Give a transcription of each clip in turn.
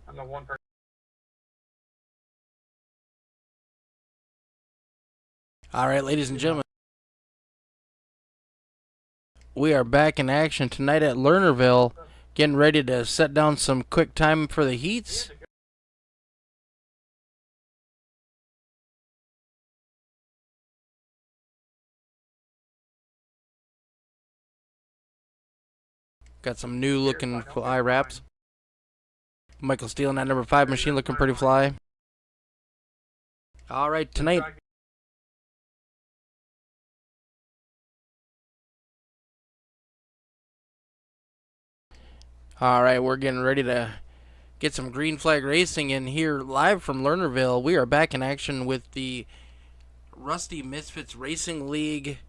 I'm the one person. All right, ladies and gentlemen, we are back in action tonight at Lernerville, getting ready to set down some quick time for the heats. Got some new looking fly wraps. Michael Steele in that number 5 machine looking pretty fly. All right, tonight. All right, we're getting ready to get some green flag racing in here live from Lernerville. We are back in action with the Rusty Misfits Racing League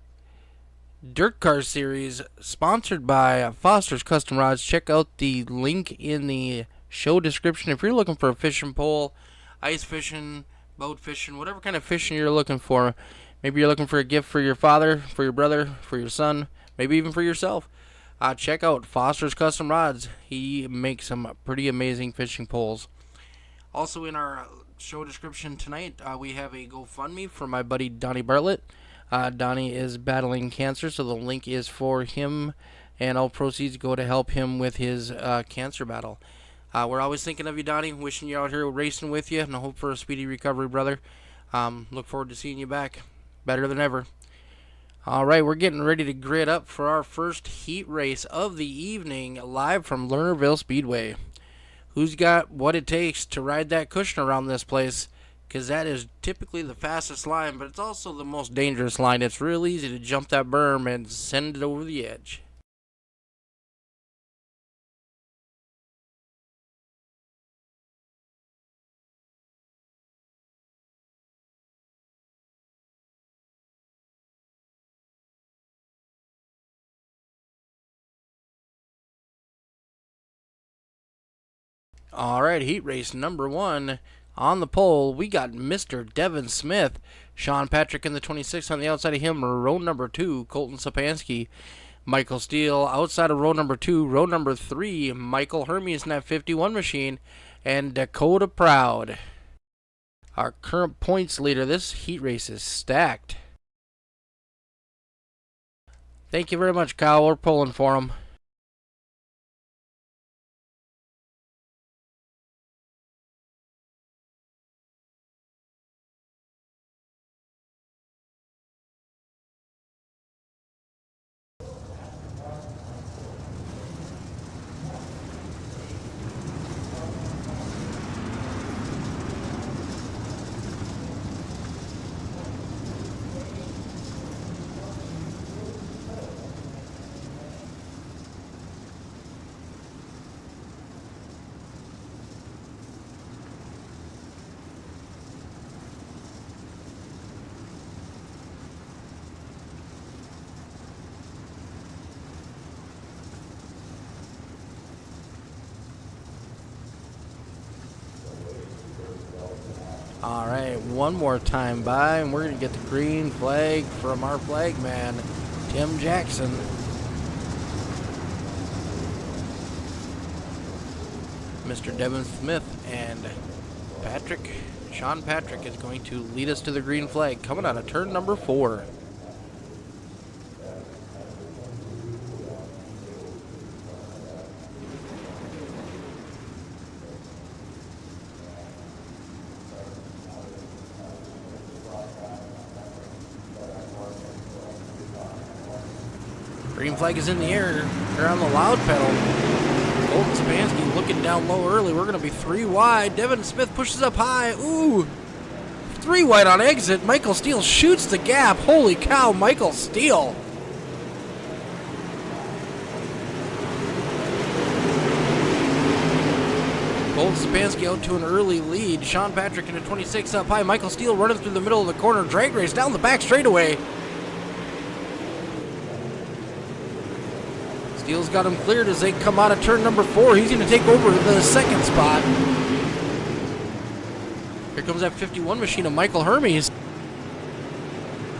Dirtkars series, sponsored by Foster's Custom Rods. Check out the link in the show description if you're looking for a fishing pole, ice fishing, boat fishing, whatever kind of fishing you're looking for. Maybe you're looking for a gift for your father, for your brother, for your son, maybe even for yourself. Check out Foster's Custom Rods. He makes some pretty amazing fishing poles. Also in our show description tonight, we have a GoFundMe for my buddy Donnie Bartlett. Donnie is battling cancer, so the link is for him, and all proceeds go to help him with his cancer battle. We're always thinking of you, Donnie, wishing you out here racing with you, and I hope for a speedy recovery, brother. Look forward to seeing you back, better than ever. All right, we're getting ready to grid up for our first heat race of the evening, live from Lernerville Speedway. Who's got what it takes to ride that cushion around this place? Because that is typically the fastest line, but it's also the most dangerous line. It's real easy to jump that berm and send it over the edge. All right, heat race number 1. On the pole, we got Mr. Devin Smith. Sean Patrick in the 26 on the outside of him. Row number 2, Colton Sapansky. Michael Steele outside of row number 2. Row number 3, Michael Hermes in that 51 machine. And Dakota Proud. Our current points leader. This heat race is stacked. Thank you very much, Kyle. We're pulling for him. All right, one more time by, and we're going to get the green flag from our flag man, Tim Jackson. Mr. Devin Smith and Sean Patrick is going to lead us to the green flag, coming out of turn number 4. Green flag is in the air. They're on the loud pedal. Colton Sapansky looking down low early. We're going to be 3 wide. Devin Smith pushes up high. Ooh. 3 wide on exit. Michael Steele shoots the gap. Holy cow, Michael Steele. Colton Sapansky out to an early lead. Sean Patrick in a 26 up high. Michael Steele running through the middle of the corner. Drag race down the back straightaway. Steele's got him cleared as they come out of turn number 4. He's going to take over the second spot. Here comes that 51 machine of Michael Hermes.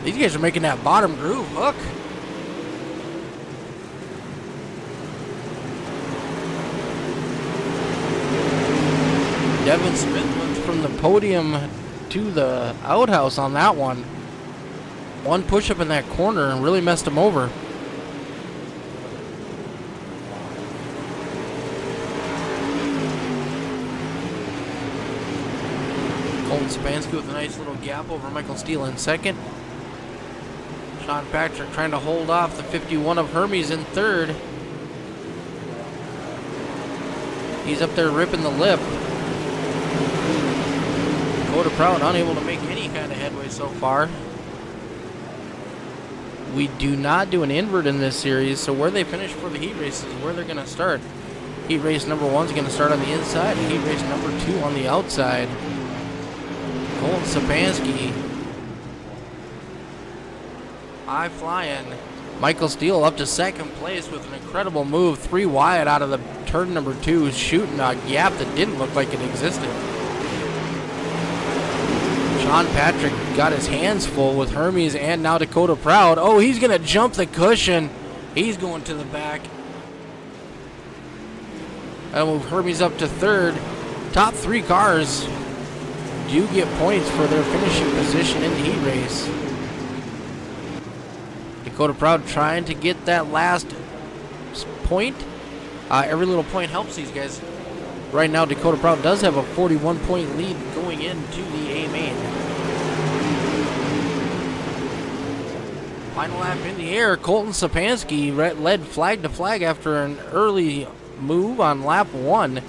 These guys are making that bottom groove hook. Devin Smith went from the podium to the outhouse on that one. One push-up in that corner and really messed him over. Colton Spansky with a nice little gap over Michael Steele in second. Sean Patrick trying to hold off the 51 of Hermes in third. He's up there ripping the lip. Dakota Proud unable to make any kind of headway so far. We do not do an invert in this series, so where they finish for the heat race is where they're going to start. Heat race number 1 is going to start on the inside, and heat race number 2 on the outside. Colton Sapansky, high flying. Michael Steele up to second place with an incredible move, 3 wide out of the turn number 2, shooting a gap that didn't look like it existed. Sean Patrick got his hands full with Hermes and now Dakota Proud. Oh, he's going to jump the cushion. He's going to the back. That'll move Hermes up to third. Top 3 cars do get points for their finishing position in the heat race. Dakota Proud trying to get that last point. Every little point helps these guys. Right now, Dakota Proud does have a 41-point lead going into the A main. Final lap in the air. Colton Sapansky led flag to flag after an early move on lap 1.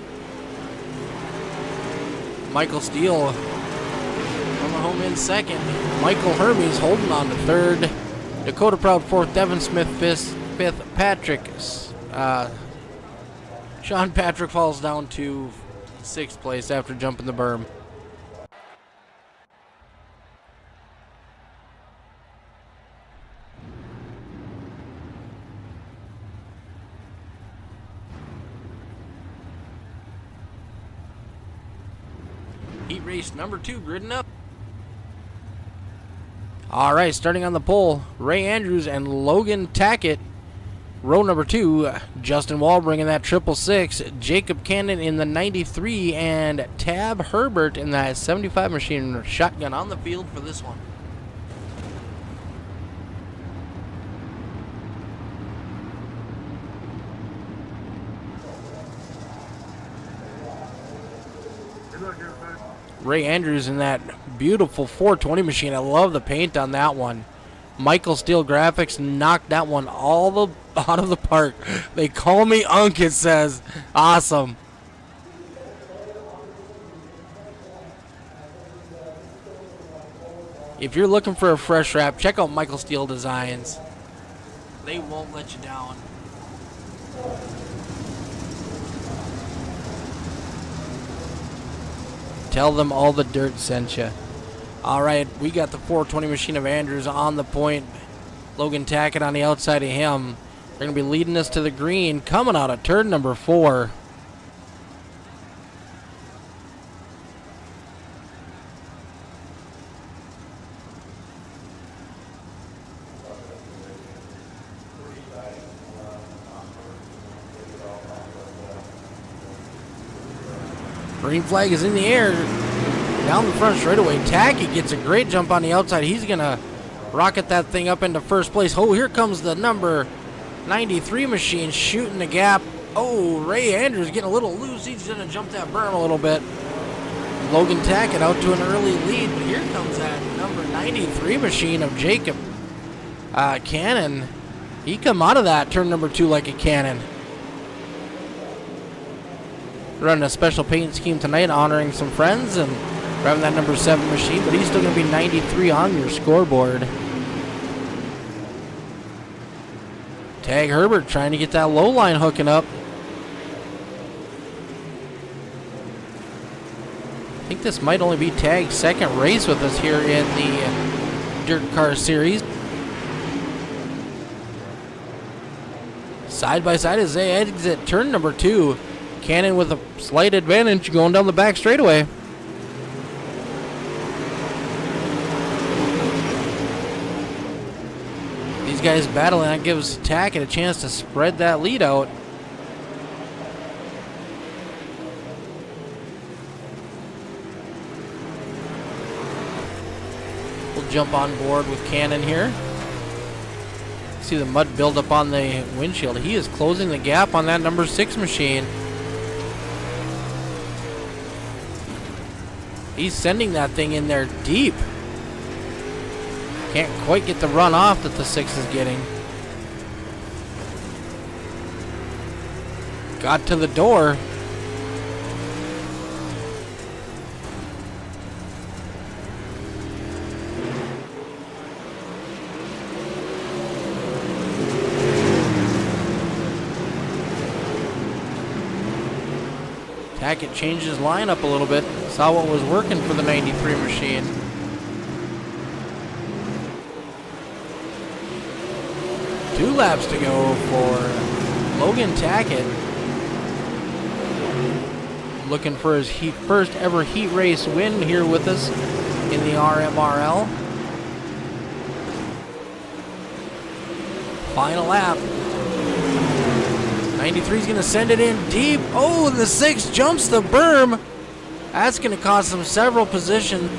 Michael Steele coming home in second. Michael Hermes holding on to third. Dakota Proud fourth. Devin Smith fifth. Patrick. Sean Patrick falls down to 6th place after jumping the berm. Heat race number 2 gridding up. All right, starting on the pole, Ray Andrews and Logan Tackett. Row number 2, Justin Wall bringing that 666, Jacob Cannon in the 93, and Tab Herbert in that 75 machine shotgun on the field for this one. Ray Andrews in that beautiful 420 machine. I love the paint on that one. Michael Steele Graphics knocked that one all out of the park. They call me Unk, it says. Awesome. If you're looking for a fresh wrap, check out Michael Steele Designs. They won't let you down. Tell them all the dirt sent you. All right, we got the 420 machine of Andrews on the point. Logan Tackett on the outside of him. They're going to be leading us to the green, coming out of turn number 4. Green flag is in the air. Down the front straightaway. Tackett gets a great jump on the outside. He's going to rocket that thing up into first place. Oh, here comes the number 93 machine shooting the gap. Oh, Ray Andrews getting a little loose. He's going to jump that berm a little bit. Logan Tackett out to an early lead, but here comes that number 93 machine of Jacob Cannon. He come out of that turn number 2 like a cannon. Running a special paint scheme tonight, honoring some friends and grabbing that number 7 machine, but he's still going to be 93 on your scoreboard. Tag Herbert trying to get that low line hooking up. I think this might only be Tag's second race with us here in the Dirtkars series. Side by side as they exit turn number 2. Cannon with a slight advantage going down the back straightaway. These guys battling. That gives Tackett a chance to spread that lead out. jump on board with Cannon here. See the mud build up on the windshield. He is closing the gap on that number 6 machine. He's sending that thing in there deep. Can't quite get the run off that the 6 is getting. Got to the door. Tackett changed his lineup a little bit. Saw what was working for the 93 machine. Two laps to go for Logan Tackett. Looking for his first ever heat race win here with us in the RMRL. Final lap. 93 is going to send it in deep. Oh, the 6 jumps the berm. That's going to cost him several positions.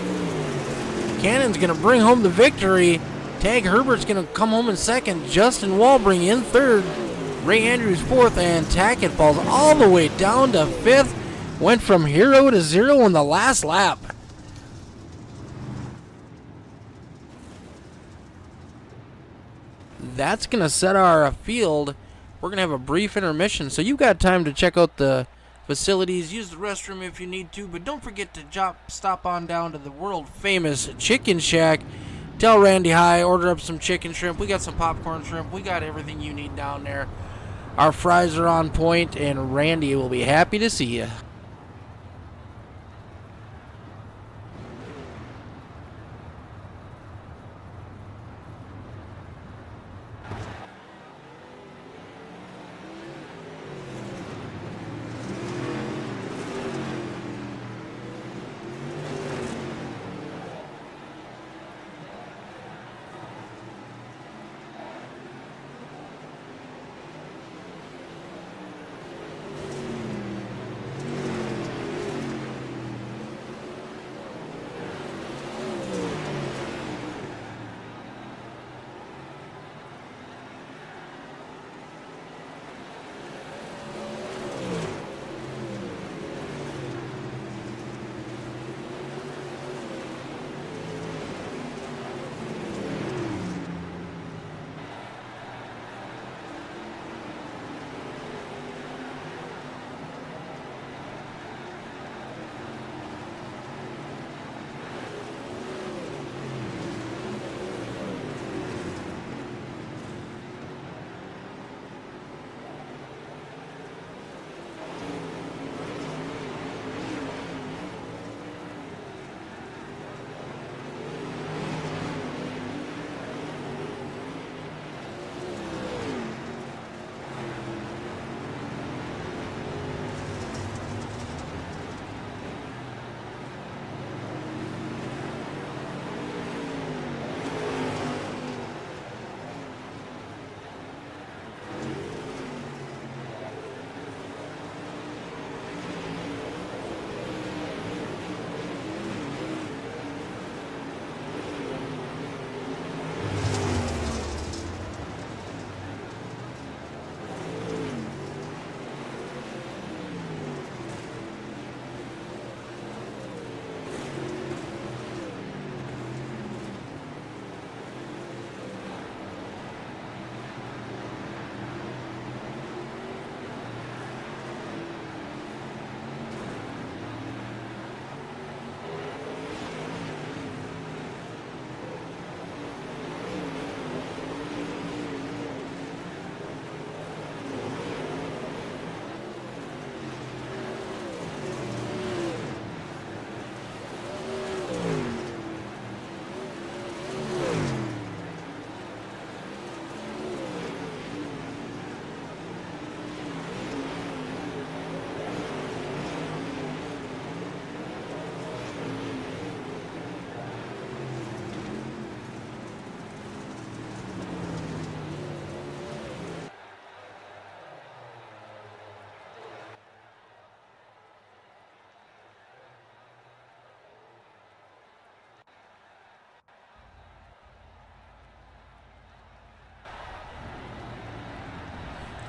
Cannon's going to bring home the victory. Tag Herbert's going to come home in second. Justin Walbring in third. Ray Andrews fourth. And Tackett falls all the way down to fifth. Went from hero to zero in the last lap. That's going to set our field. We're going to have a brief intermission, so you've got time to check out the facilities, use the restroom if you need to, but don't forget to stop on down to the world-famous Chicken Shack. Tell Randy hi, order up some chicken shrimp. We got some popcorn shrimp. We got everything you need down there. Our fries are on point, and Randy will be happy to see you.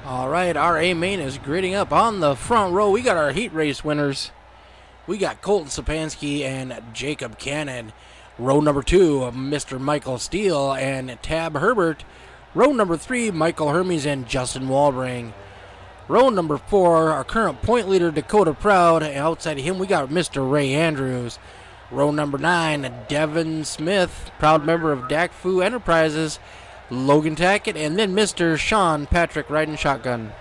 All right, our A main is gridding up on the front row. We got our heat race winners. We got Colton Sapansky and Jacob Cannon. Row number 2, Mr. Michael Steele and Tab Herbert. Row number 3, Michael Hermes and Justin Walbring. Row number 4, our current point leader, Dakota Proud. And outside of him, we got Mr. Ray Andrews. Row number 9, Devin Smith, proud member of Dak Fu Enterprises. Logan Tackett, and then Mr. Sean Patrick riding shotgun.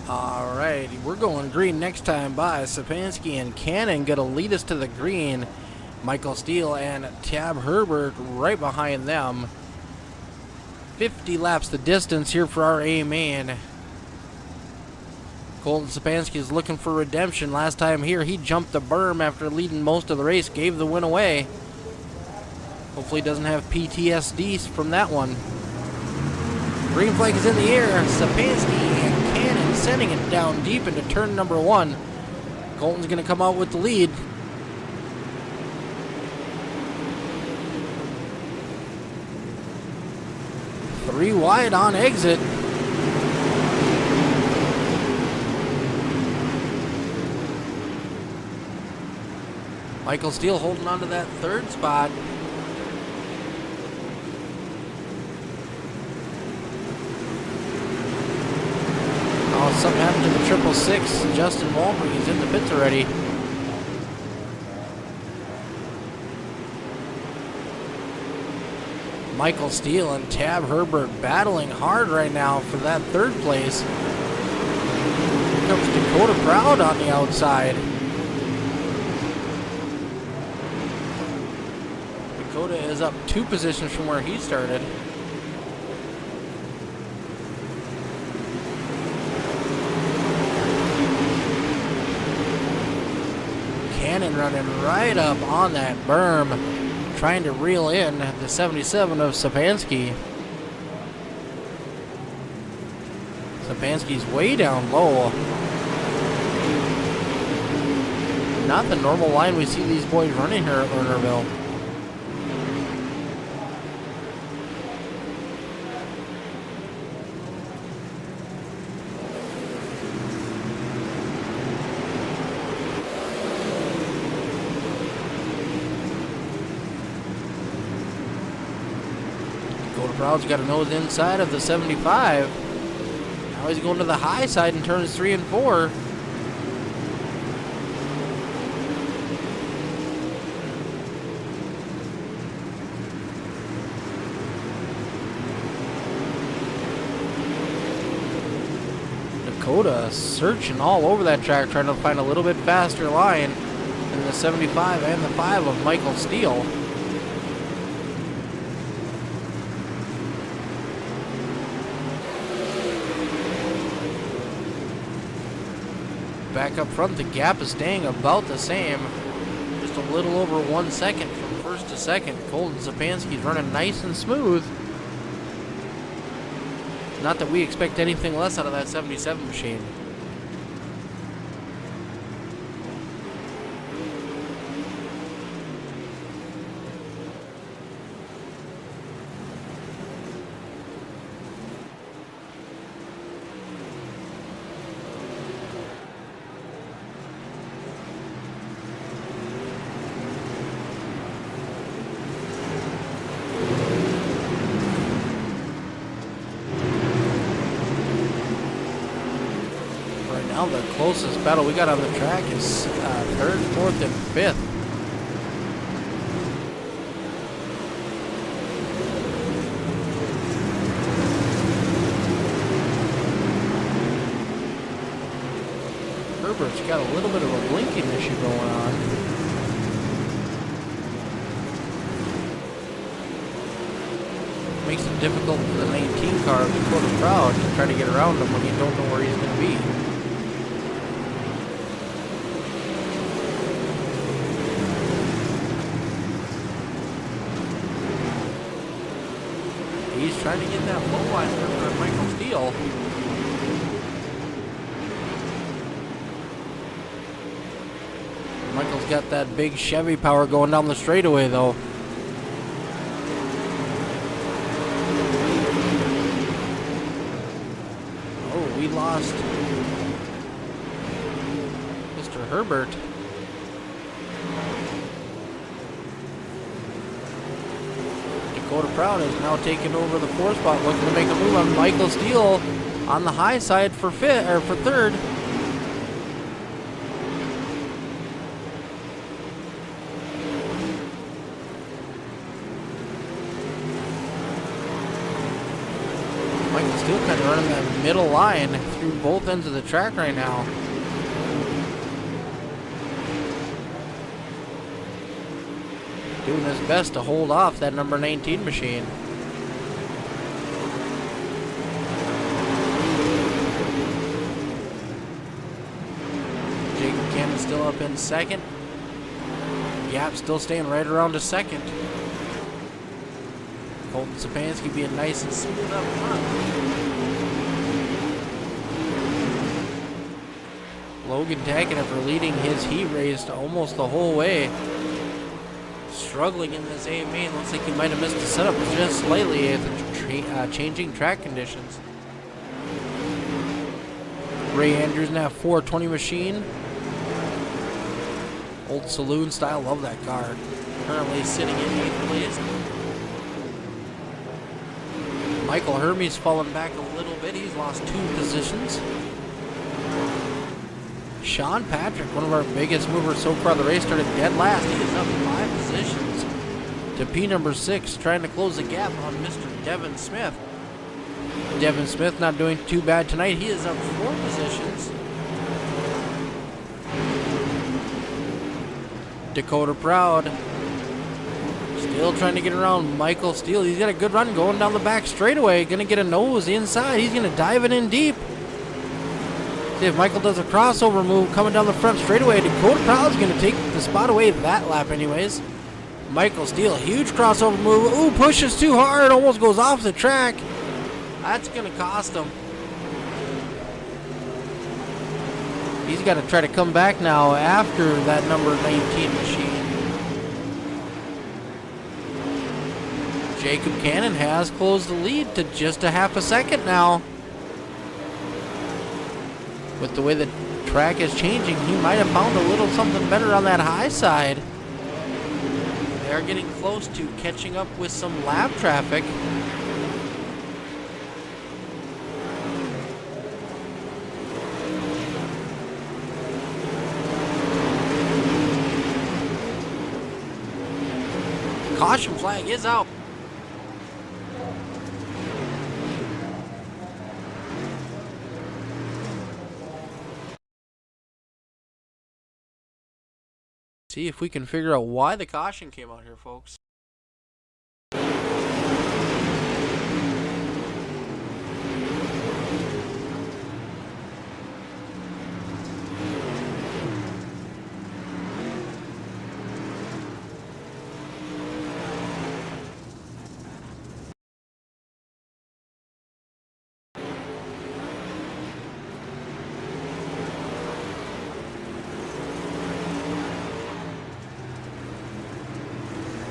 All right, we're going green next time by. Sapansky and Cannon going to lead us to the green. Michael Steele and Tab Herbert right behind them. 50 laps the distance here for our A main. Colton Sapansky is looking for redemption. Last time here, he jumped the berm after leading most of the race, gave the win away. Hopefully he doesn't have PTSD from that one. Green flag is in the air. Sapansky and Cannon sending it down deep into turn number 1. Colton's going to come out with the lead. Three wide on exit. Michael Steele holding on to that third spot. Oh, something happened to the 666. Justin Walbring is in the pits already. Michael Steele and Tab Herbert battling hard right now for that third place. Here comes Dakota Proud on the outside. Dakota is up 2 positions from where he started. Cannon running right up on that berm, trying to reel in the 77 of Sapansky. Sapansky's way down low. Not the normal line we see these boys running here at Lernerville. Proud's got a nose inside of the 75. Now he's going to the high side in turns 3 and 4. Dakota searching all over that track, trying to find a little bit faster line than the 75 and the 5 of Michael Steele. Back up front, the gap is staying about the same. Just a little over 1 second from first to second. Colton Sapansky's running nice and smooth. Not that we expect anything less out of that 77 machine. Now the closest battle we got on the track is 3rd, 4th, and 5th. Herbert's got a little bit of a blinking issue going on. Makes it difficult for the 19 car of Dakota Proud to try to get around him when you don't know where he's going to be. He's trying to get that low line there for Michael Steele. Michael's got that big Chevy power going down the straightaway though. Oh, we lost Mr. Herbert. Dakota Proud is now taking over the 4th spot, looking to make a move on Michael Steele on the high side for 3rd. Michael Steele kind of running that middle line through both ends of the track right now. Doing his best to hold off that number 19 machine. Jacob Cannon still up in 2nd. Gap still staying right around to 2nd. Colton Sapansky being nice and smooth up front. Logan Tackett for leading his heat race almost the whole way. Struggling in this A main. Looks like he might have missed the setup just slightly at the changing track conditions. Ray Andrews now 420 machine. Old saloon style. Love that car. Currently sitting in 8th place. Michael Hermes fallen back a little bit. He's lost 2 positions. Sean Patrick, one of our biggest movers so far, the race started dead last. He is up 5 positions to P number 6, trying to close the gap on Mr. Devin Smith. Devin Smith not doing too bad tonight. He is up 4 positions. Dakota Proud still trying to get around Michael Steele. He's got a good run going down the back straightaway. Going to get a nose inside. He's going to dive it in deep. See if Michael does a crossover move coming down the front straightaway. Dakota Proud's going to take the spot away that lap anyways. Michael Steele, huge crossover move. Ooh, pushes too hard. Almost goes off the track. That's going to cost him. He's got to try to come back now after that number 19 machine. Jacob Cannon has closed the lead to just a half a second now. With the way the track is changing, he might have found a little something better on that high side. They are getting close to catching up with some lap traffic. Caution flag is out. See if we can figure out why the caution came out here, folks.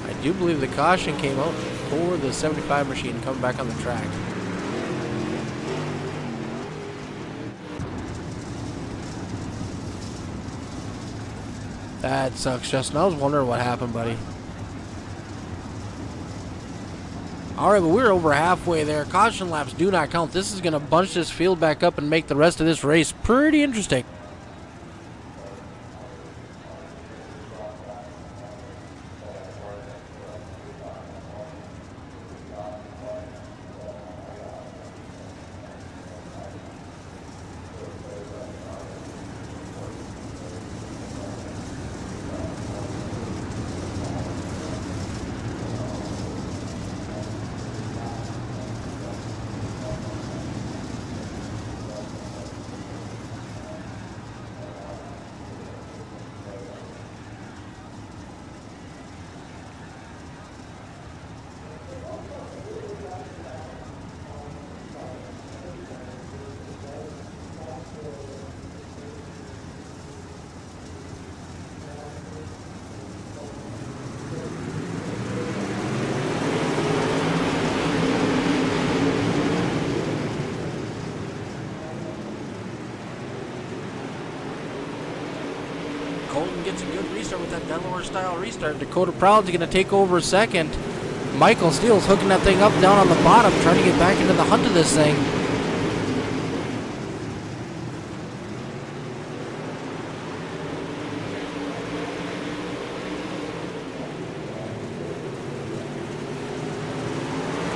I do believe the caution came out for the 75 machine coming back on the track. That sucks, Justin. I was wondering what happened, buddy. All right, but we're over halfway there. Caution laps do not count. This is going to bunch this field back up and make the rest of this race pretty interesting. Colton gets a good restart with that Delaware-style restart. Dakota Proud's going to take over second. Michael Steele's hooking that thing up down on the bottom, trying to get back into the hunt of this thing.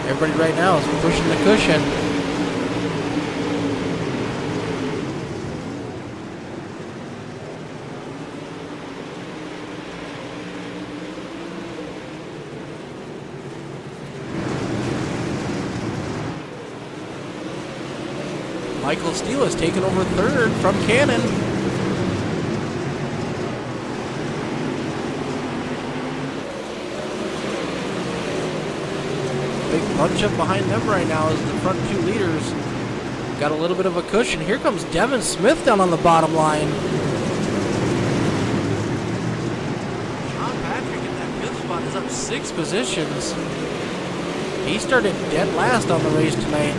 Everybody right now is pushing the cushion. Michael Steele has taken over third from Cannon. Big punch up behind them right now as the front two leaders got a little bit of a cushion. Here comes Devin Smith down on the bottom line. Sean Patrick in that fifth spot is up 6 positions. He started dead last on the race tonight.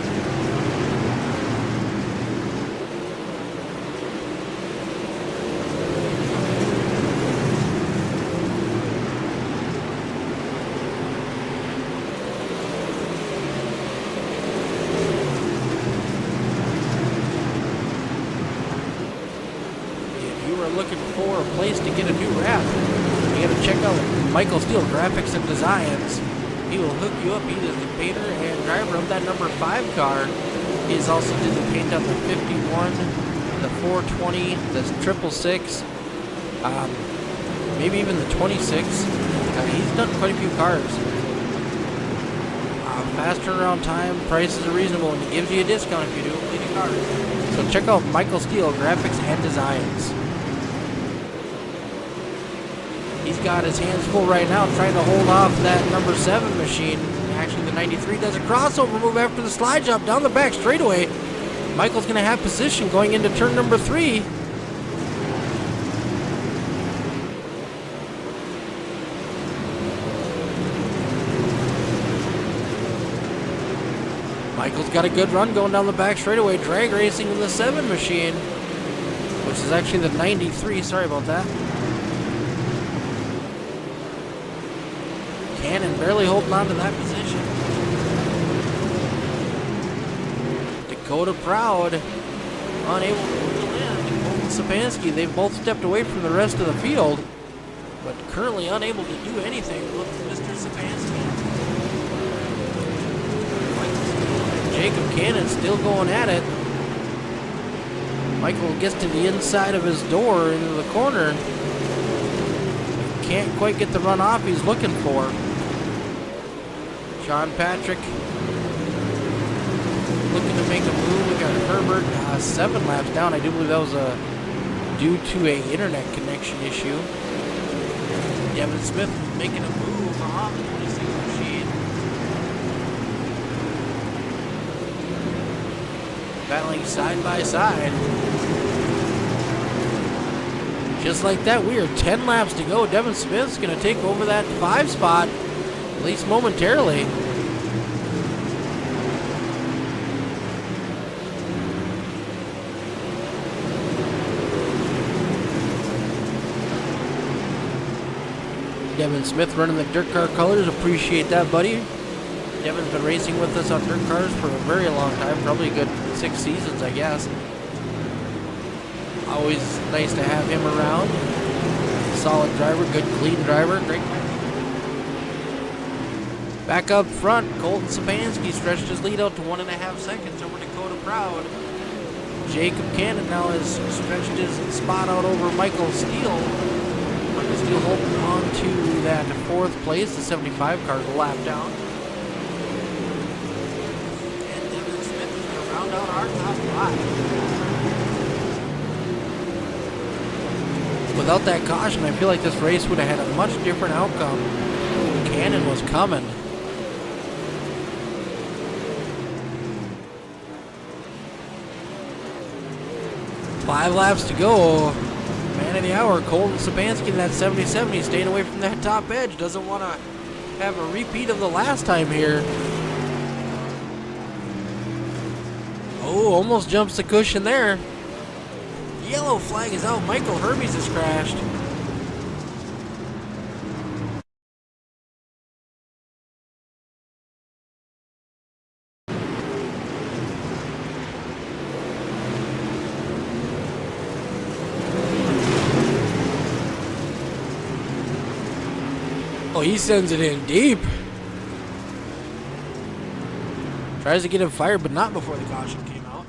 Looking for a place to get a new wrap, you got to check out Michael Steele Graphics and Designs. He will hook you up. He is the painter and driver of that number 5 car. He has also did the paint on the 51, the 420, the 666, maybe even the 26. He's done quite a few cars. Fast turnaround time, prices are reasonable, and he gives you a discount if you do a fleet of cars. So check out Michael Steele Graphics and Designs. He's got his hands full right now trying to hold off that number 7 machine. Actually, the 93 does a crossover move after the slide job down the back straightaway. Michael's going to have position going into turn number 3. Michael's got a good run going down the back straightaway, drag racing in the 7 machine, which is actually the 93. Sorry about that. Cannon barely holding on to that position. Dakota Proud unable to wheel in. Colton Sapansky, they've both stepped away from the rest of the field, but currently unable to do anything with Mr. Sapansky. Jacob Cannon still going at it. Michael gets to the inside of his door into the corner. Can't quite get the run off he's looking for. Sean Patrick looking to make a move. We got Herbert 7 laps down. I do believe that was due to a internet connection issue. Devin Smith making a move off the 26 machine. Battling side by side. Just like that, we are 10 laps to go. Devin Smith's going to take over that 5 spot, at least momentarily. Devin Smith running the dirt car colors. Appreciate that, buddy. Devin's been racing with us on Dirtkars for a very long time, probably a good 6 seasons, I guess. Always nice to have him around. Solid driver, good clean driver, great. Back up front, Colton Sapansky stretched his lead out to 1.5 seconds over Dakota Proud. Jacob Cannon now has stretched his spot out over Michael Steele. Michael Steele holding on to that 4th place, the 75 car, the lap down. And Devin Smith is going to round out our top 5. Without that caution, I feel like this race would have had a much different outcome. Cannon was coming. 5 laps to go. Man of the hour, Colton Sapansky in that 77. He's staying away from that top edge. Doesn't want to have a repeat of the last time here. Oh, almost jumps the cushion there. Yellow flag is out. Michael Hermes has crashed. Oh, he sends it in deep. Tries to get him fired, but not before the caution came out.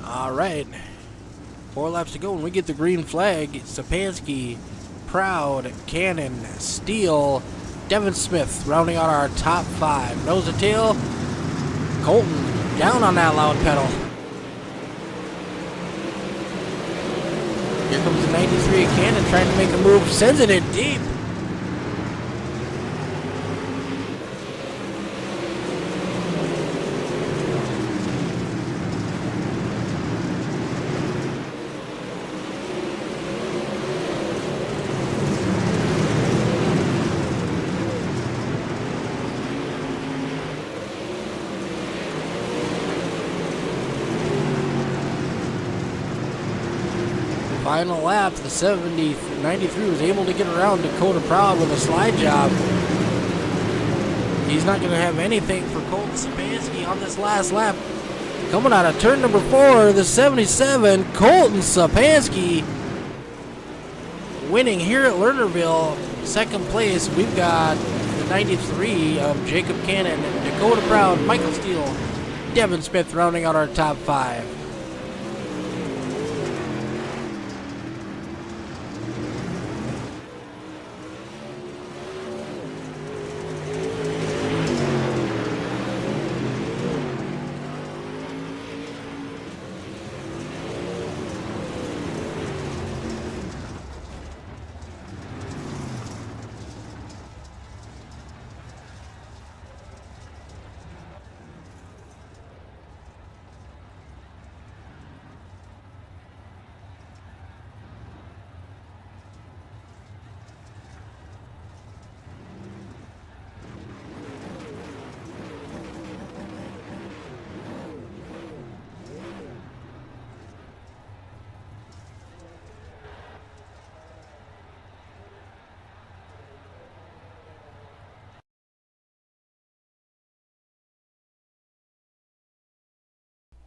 All right, 4 laps to go when we get the green flag. Sapansky, Proud, Cannon, Steele, Devin Smith rounding out our top 5. Nose to tail, Colton down on that loud pedal. Here comes the 93 Cannon trying to make a move, sends it in deep. Final lap, the 93 was able to get around Dakota Proud with a slide job. He's not going to have anything for Colton Sapansky on this last lap. Coming out of turn number 4, the 77, Colton Sapansky winning here at Lernerville. 2nd place, we've got the 93 of Jacob Cannon, Dakota Proud, Michael Steele, Devin Smith rounding out our top 5.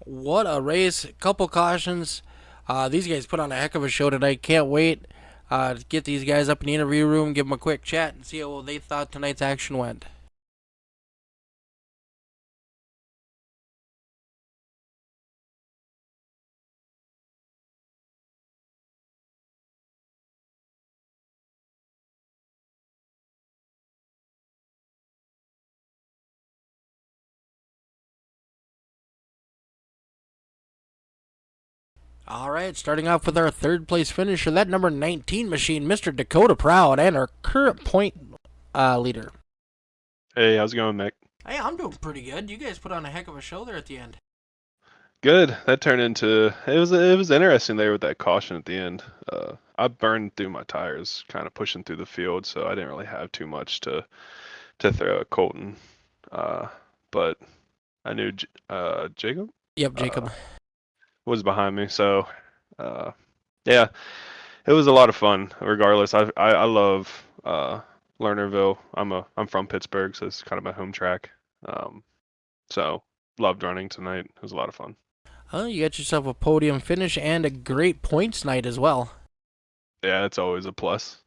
what a race. Couple cautions. These guys put on a heck of a show tonight. Can't wait to get these guys up in the interview room, give them a quick chat, and see how they thought tonight's action went. All right, starting off with our third place finisher, that number 19 machine, Mr. Dakota Proud, and our current point leader. Hey, how's it going, Mick? Hey, I'm doing pretty good. You guys put on a heck of a show there at the end. Good. That turned into it was interesting there with that caution at the end. I burned through my tires, kind of pushing through the field, so I didn't really have too much to throw at Colton. But I knew Jacob Yep, Jacob. was behind me, so yeah, it was a lot of fun. Regardless, I love Lernerville. I'm from Pittsburgh, so it's kind of my home track. So loved running tonight. It was a lot of fun. You got yourself a podium finish and a great points night as well. Yeah, it's always a plus.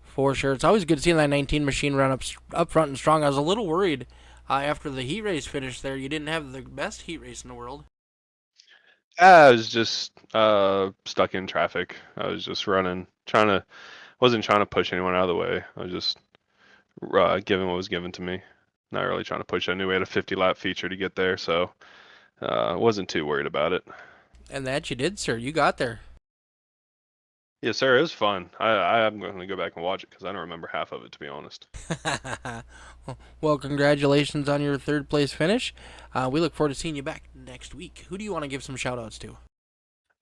For sure. It's always good seeing that 19 machine run up front and strong. I was a little worried after the heat race finish there. You didn't have the best heat race in the world. I was just stuck in traffic. I was just running, wasn't trying to push anyone out of the way. I was just giving what was given to me. Not really trying to push. I knew we had a 50-lap feature to get there, so wasn't too worried about it. And that you did, sir. You got there. Yes, sir. It was fun. I'm going to go back and watch it because I don't remember half of it, to be honest. Well, congratulations on your third place finish. We look forward to seeing you back next week. Who do you want to give some shout outs to?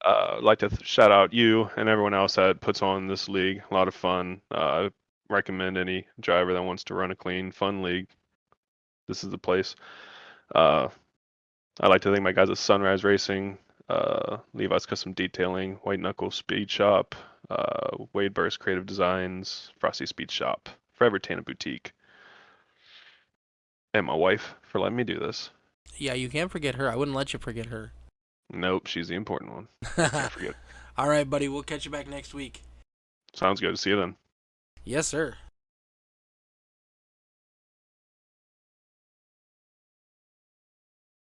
I'd like to shout out you and everyone else that puts on this league. A lot of fun. I recommend any driver that wants to run a clean, fun league. This is the place. I'd like to thank my guys at Sunrise Racing, Levi's Custom Detailing, White Knuckle Speed Shop, Wade Burst Creative Designs, Frosty Speed Shop, Forever Tana Boutique, and my wife for letting me do this. Yeah, you can't forget her. I wouldn't let you forget her. Nope, she's the important one. Can't forget. All right, buddy. We'll catch you back next week. Sounds good. See you then. Yes, sir.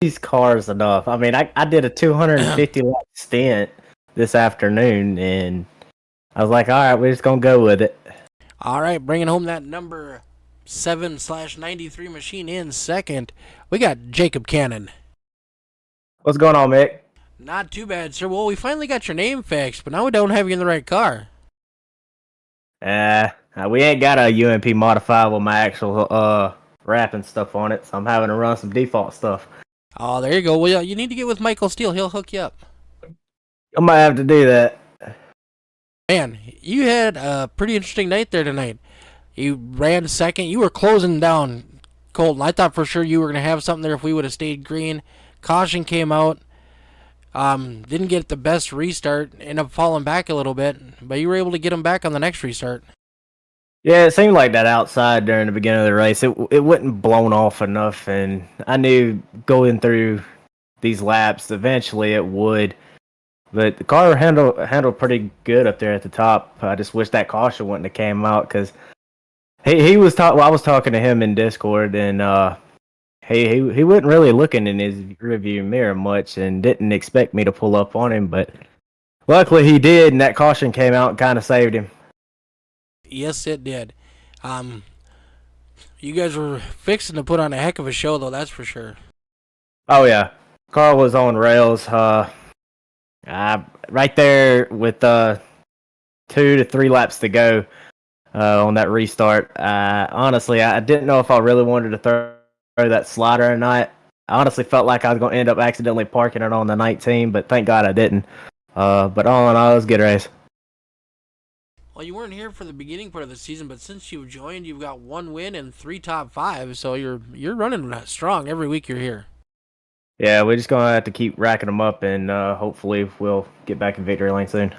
These cars enough. I mean, I did a 250 lap stint this afternoon, and I was like, all right, we're just gonna go with it. All right, bringing home that number 7/93 machine in second. We got Jacob Cannon. What's going on, Mick? Not too bad, sir. Well, we finally got your name fixed, but now we don't have you in the right car. We ain't got a UMP modified with my actual wrapping stuff on it, so I'm having to run some default stuff. Oh, there you go. Well, you need to get with Michael Steele. He'll hook you up. I might have to do that. Man, you had a pretty interesting night there tonight. You ran second. You were closing down Colton. I thought for sure you were going to have something there if we would have stayed green. Caution came out. Didn't get the best restart. Ended up falling back a little bit, but you were able to get him back on the next restart. Yeah, it seemed like that outside during the beginning of the race, it wasn't blown off enough, and I knew going through these laps, eventually it would. But the car handled pretty good up there at the top. I just wish that caution wouldn't have came out, because he was I was talking to him in Discord, and he wasn't really looking in his rearview mirror much, and didn't expect me to pull up on him, but luckily he did, and that caution came out and kind of saved him. Yes, it did. You guys were fixing to put on a heck of a show, though, that's for sure. Oh, yeah. Car was on rails. Right there with 2 to 3 laps to go on that restart. Honestly, I didn't know if I really wanted to throw that slider or not. I honestly felt like I was going to end up accidentally parking it on the 19, but thank God I didn't. But all in all, it was a good race. Well, you weren't here for the beginning part of the season, but since you've joined, you've got 1 win and 3 top 5, so you're running strong every week you're here. Yeah, we're just going to have to keep racking them up, and hopefully we'll get back in victory lane soon.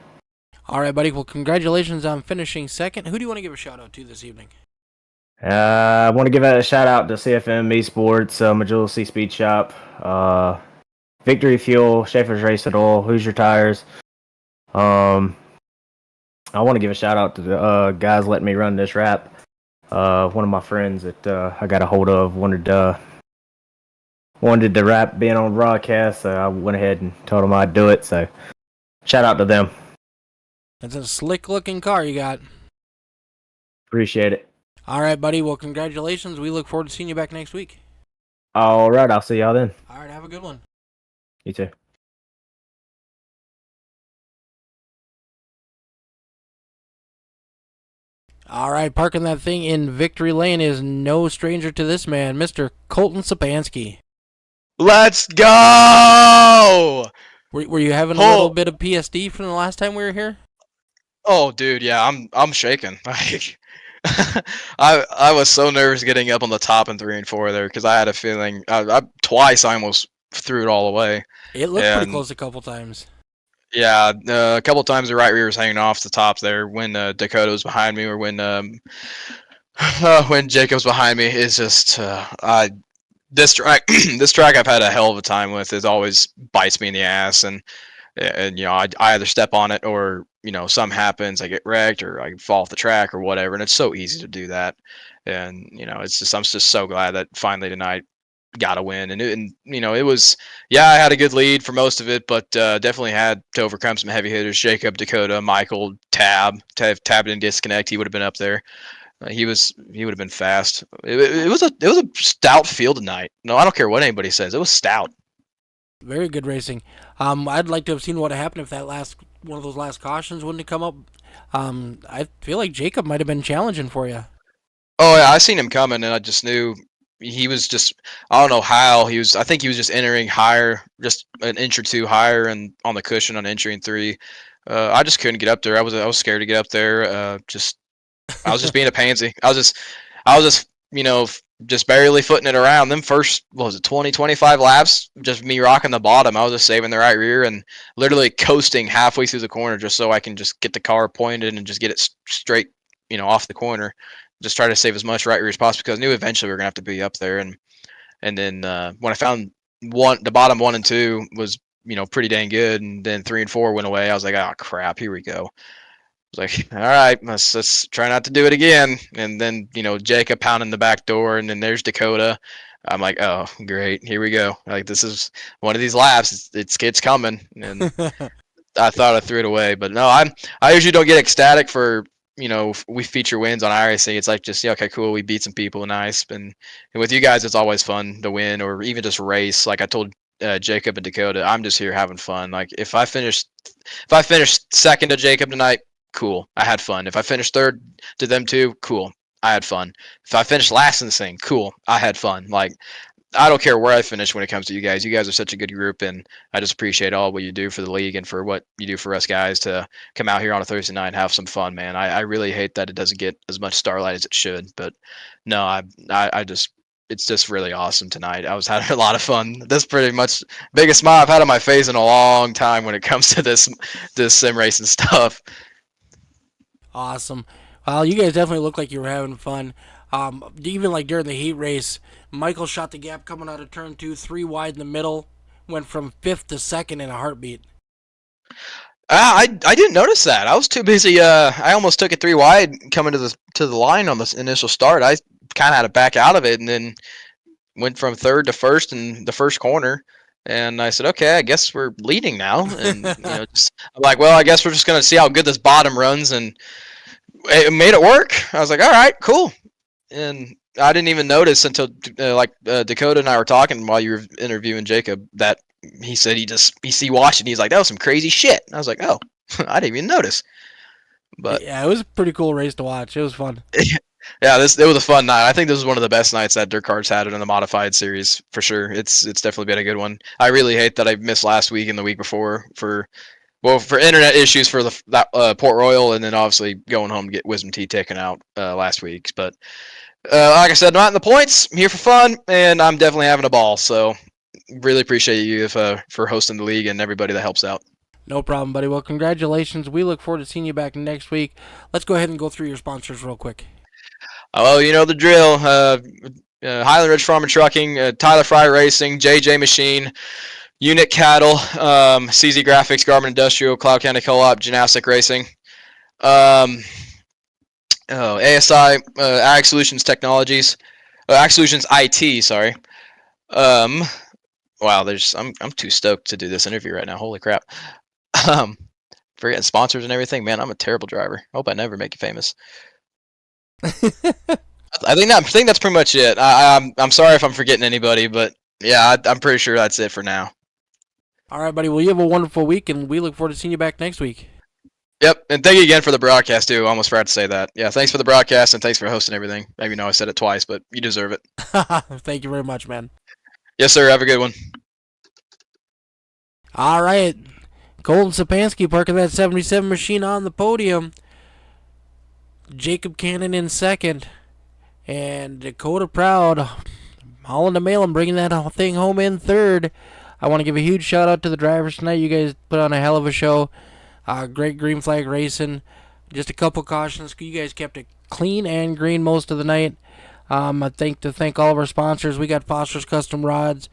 All right, buddy. Well, congratulations on finishing second. Who do you want to give a shout-out to this evening? I want to give a shout out to CFM Esports, Majority Speed Shop, Victory Fuel, Schaefer's Race and Oil, Hoosier Tires. I want to give a shout out to the guys letting me run this wrap. One of my friends that I got a hold of wanted the wrap being on broadcast, so I went ahead and told him I'd do it. So shout out to them. It's a slick looking car you got. Appreciate it. All right, buddy. Well, congratulations. We look forward to seeing you back next week. All right, I'll see y'all then. All right, have a good one. You too. All right, parking that thing in Victory Lane is no stranger to this man, Mr. Colton Sapansky. Let's go! Were you having a little bit of PSD from the last time we were here? Oh, dude, yeah, I'm shaking. Like, I was so nervous getting up on the top in 3 and 4 there because I had a feeling twice I almost threw it all away. It looked pretty close a couple times. Yeah, a couple times the right rear was hanging off the top there when Dakota was behind me, or when Jacob's behind me. It's just this track this track I've had a hell of a time with. It always bites me in the ass, and you know, I either step on it or, you know, something happens, I get wrecked or I fall off the track or whatever, and it's so easy to do that. And you know, it's just, I'm just so glad that finally tonight got a win. And you know, it was, yeah, I had a good lead for most of it, but definitely had to overcome some heavy hitters: Jacob, Dakota, Michael, Tab didn't disconnect, he would have been up there. He would have been fast. It was a stout field tonight. No, I don't care what anybody says, it was stout. Very good racing. I'd like to have seen what happened if that one of those last cautions wouldn't have come up. I feel like Jacob might have been challenging for you. Oh yeah, I seen him coming, and I just knew he was just, I don't know how he was. I think he was just entering higher, just an inch or two higher, and on the cushion on entry in 3. I just couldn't get up there. I was scared to get up there. I was just being a pansy. I was just, you know, just barely footing it around. Them first, what was it, 20, 25 laps, just me rocking the bottom. I was just saving the right rear and literally coasting halfway through the corner just so I can just get the car pointed and just get it straight, you know, off the corner. Just try to save as much right rear as possible because I knew eventually we were gonna have to be up there. And then when I found the bottom 1 and 2 was, you know, pretty dang good, and then 3 and 4 went away, I was like, oh crap, here we go. I was like, all right, let's try not to do it again. And then, you know, Jacob pounding the back door, and then there's Dakota. I'm like, oh great, here we go. Like, this is one of these laps. It's coming. And I thought I threw it away, but no, I usually don't get ecstatic for, you know, we feature wins on iRacing. It's like, just, yeah, okay, cool, we beat some people, nice. And with you guys, it's always fun to win or even just race. Like I told Jacob and Dakota, I'm just here having fun. Like if I finish second to Jacob tonight, cool, I had fun. If I finished third to them too, cool, I had fun. If I finished last in this thing, cool, I had fun. Like, I don't care where I finish when it comes to you guys. You guys are such a good group, and I just appreciate all what you do for the league and for what you do for us guys to come out here on a Thursday night and have some fun, man. I really hate that it doesn't get as much starlight as it should, but no, I just, it's just really awesome tonight. I was having a lot of fun. That's pretty much biggest smile I've had on my face in a long time when it comes to this sim racing stuff. Awesome. Well, you guys definitely look like you were having fun. Even like during the heat race, Michael shot the gap coming out of turn 2, 3 wide in the middle, went from 5th to 2nd in a heartbeat. I didn't notice that. I was too busy. I almost took it 3 wide coming to the line on the initial start. I kind of had to back out of it, and then went from 3rd to 1st in the first corner. And I said, okay, I guess we're leading now. And you know, I'm like, well, I guess we're just gonna see how good this bottom runs, and it made it work. I was like, all right, cool. And I didn't even notice until Dakota and I were talking while you were interviewing Jacob that he said he watched it. He's like, that was some crazy shit. And I was like, oh, I didn't even notice. But yeah, it was a pretty cool race to watch. It was fun. Yeah, it was a fun night. I think this was one of the best nights that Dirtkars had in the modified series for sure. It's definitely been a good one. I really hate that I missed last week and the week before for internet issues for that Port Royal, and then obviously going home to get Wisdom Tea taken out last week. But like I said, not in the points. I'm here for fun, and I'm definitely having a ball. So really appreciate you for hosting the league and everybody that helps out. No problem, buddy. Well, congratulations. We look forward to seeing you back next week. Let's go ahead and go through your sponsors real quick. Oh, you know the drill. Highland Ridge Farm and Trucking, Tyler Fry Racing, JJ Machine, Unit Cattle, CZ Graphics, Garmin Industrial, Cloud County Co-op, Gymnastic Racing, ASI, Ag Solutions Technologies, Ag Solutions IT. Sorry. Wow, I'm too stoked to do this interview right now. Holy crap. Forgetting sponsors and everything. Man, I'm a terrible driver. I hope I never make you famous. I think that's pretty much it. I'm sorry if I'm forgetting anybody, but yeah, I'm pretty sure that's it for now. All right, buddy. Well, you have a wonderful week, and we look forward to seeing you back next week. Yep, and thank you again for the broadcast too. I almost forgot to say that. Yeah, thanks for the broadcast and thanks for hosting everything. Maybe I said it twice, but you deserve it. Thank you very much, man. Yes, sir. Have a good one. All right. Colton Sapansky parking that 77 machine on the podium. Jacob Cannon in second. And Dakota Proud hauling the mail and bringing that thing home in third. I want to give a huge shout out to the drivers tonight. You guys put on a hell of a show. Great green flag racing. Just a couple cautions. You guys kept it clean and green most of the night. I thank all of our sponsors. We got Foster's Custom Rods,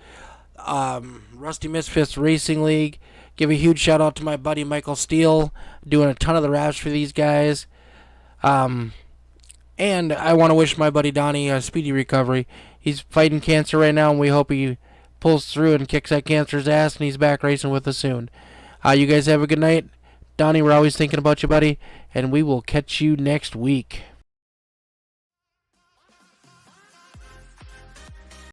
Rusty Misfits Racing League. Give a huge shout out to my buddy Michael Steele, doing a ton of the wraps for these guys. And I want to wish my buddy Donnie a speedy recovery. He's fighting cancer right now, and we hope he pulls through and kicks that cancer's ass, and he's back racing with us soon. You guys have a good night. Donnie, we're always thinking about you, buddy, and we will catch you next week.